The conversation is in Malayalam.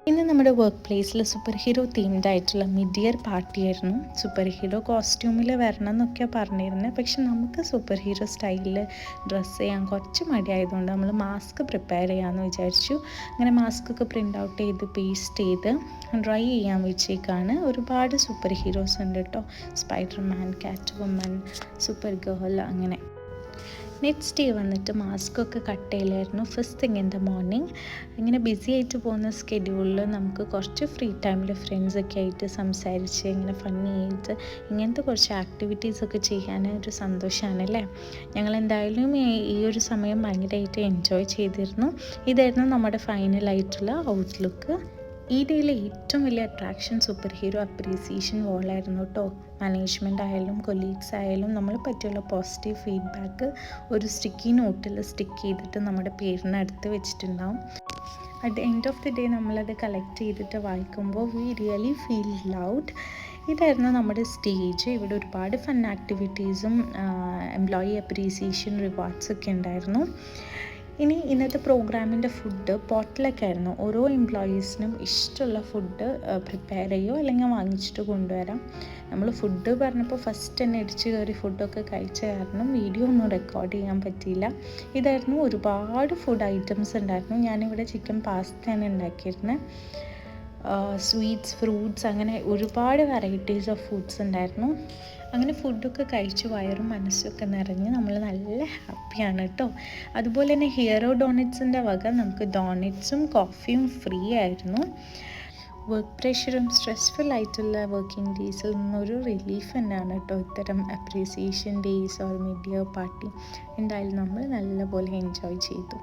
ഇന്ന് നമ്മുടെ വർക്ക് പ്ലേസിൽ സൂപ്പർ ഹീറോ തീംഡ് ആയിട്ടുള്ള മിഡ് ഇയർ പാർട്ടി ആയിരുന്നു. സൂപ്പർ ഹീറോ കോസ്റ്റ്യൂമിൽ വരണം എന്നൊക്കെ പറഞ്ഞിരുന്നത്, പക്ഷെ നമുക്ക് സൂപ്പർ ഹീറോ സ്റ്റൈലിൽ ഡ്രസ്സ് ചെയ്യാൻ കുറച്ച് മടിയായതുകൊണ്ട് നമ്മൾ മാസ്ക് പ്രിപ്പയർ ചെയ്യാമെന്ന് വിചാരിച്ചു. അങ്ങനെ മാസ്ക് ഒക്കെ പ്രിൻ്റ് ഔട്ട് ചെയ്ത് പേസ്റ്റ് ചെയ്ത് ഡ്രൈ ചെയ്യാൻ വെച്ചേക്കാണ്. ഒരുപാട് സൂപ്പർ ഹീറോസ് ഉണ്ട് കേട്ടോ. Spiderman, Catwoman, Supergirl അങ്ങനെ. നെക്സ്റ്റ് ഡേ വന്നിട്ട് മാസ്ക് ഒക്കെ കട്ട് ചെയ്യലായിരുന്നു. First thing in the morning. ഇങ്ങനെ ബിസി ആയിട്ട് പോകുന്ന സ്കെഡ്യൂളിൽ നമുക്ക് കുറച്ച് ഫ്രീ ടൈമിൽ ഫ്രണ്ട്സൊക്കെ ആയിട്ട് സംസാരിച്ച് ഇങ്ങനെ ഫണ്ണി ആയിട്ട് ഇങ്ങനത്തെ കുറച്ച് ആക്ടിവിറ്റീസൊക്കെ ചെയ്യാൻ ഒരു സന്തോഷമാണ് അല്ലേ. ഞങ്ങൾ എന്തായാലും ഈ ഒരു സമയം ഭയങ്കരമായിട്ട് എൻജോയ് ചെയ്തിരുന്നു. ഇതായിരുന്നു നമ്മുടെ ഫൈനലായിട്ടുള്ള ഔട്ട്ലുക്ക്. ഈ ഡേയിലെ ഏറ്റവും വലിയ അട്രാക്ഷൻ സൂപ്പർ ഹീറോ അപ്രീസിയേഷൻ വോളായിരുന്നു കേട്ടോ. മാനേജ്മെൻ്റ് ആയാലും കൊലീഗ്സ് ആയാലും നമ്മളെ പറ്റിയുള്ള പോസിറ്റീവ് ഫീഡ്ബാക്ക് ഒരു സ്റ്റിക്കി നോട്ടിൽ സ്റ്റിക്ക് ചെയ്തിട്ട് നമ്മുടെ പേരിനടുത്ത് വെച്ചിട്ടുണ്ടാവും. At the end of the day നമ്മളത് കളക്ട് ചെയ്തിട്ട് വായിക്കുമ്പോൾ വി റിയലി ഫീൽ ലൗഡ്. ഇതായിരുന്നു നമ്മുടെ സ്റ്റേജ്. ഇവിടെ ഒരുപാട് ഫൺ ആക്ടിവിറ്റീസും എംപ്ലോയി അപ്രീസിയേഷൻ റിവാർഡ്സൊക്കെ ഉണ്ടായിരുന്നു. ഇനി ഇന്നത്തെ പ്രോഗ്രാമിൻ്റെ ഫുഡ് പോട്ടലൊക്കെ ആയിരുന്നു. ഓരോ എംപ്ലോയീസിനും ഇഷ്ടമുള്ള ഫുഡ് പ്രിപ്പയർ ചെയ്യുമോ അല്ലെങ്കിൽ വാങ്ങിച്ചിട്ട് കൊണ്ടുവരാം. നമ്മൾ ഫുഡ് പറഞ്ഞപ്പോൾ ഫസ്റ്റ് തന്നെ ഇടിച്ച് കയറി ഫുഡൊക്കെ കഴിച്ച കാരണം വീഡിയോ ഒന്നും റെക്കോർഡ് ചെയ്യാൻ പറ്റിയില്ല. ഇതായിരുന്നു, ഒരുപാട് ഫുഡ് ഐറ്റംസ് ഉണ്ടായിരുന്നു. ഞാനിവിടെ ചിക്കൻ പാസ്തയാണ് ഉണ്ടാക്കിയിരുന്നത്. സ്വീറ്റ്സ്, ഫ്രൂട്ട്സ്, അങ്ങനെ ഒരുപാട് വെറൈറ്റീസ് ഓഫ് ഫുഡ്സ് ഉണ്ടായിരുന്നു. അങ്ങനെ ഫുഡൊക്കെ കഴിച്ച് വയറും മനസ്സൊക്കെ നിറഞ്ഞ് നമ്മൾ നല്ല ഹാപ്പിയാണ് കേട്ടോ. അതുപോലെ തന്നെ ഹീറോ ഡോണറ്റ്സിൻ്റെ വക നമുക്ക് ഡോണറ്റ്സും കോഫിയും ഫ്രീ ആയിരുന്നു. വർക്ക് പ്രഷറും സ്ട്രെസ്ഫുൾ ആയിട്ടുള്ള വർക്കിംഗ് ഡേയ്സിൽ നിന്നൊരു റിലീഫ് തന്നെയാണ് കേട്ടോ ഇത്തരം appreciation days or mid year party. എന്തായാലും നമ്മൾ നല്ലപോലെ എൻജോയ് ചെയ്തു.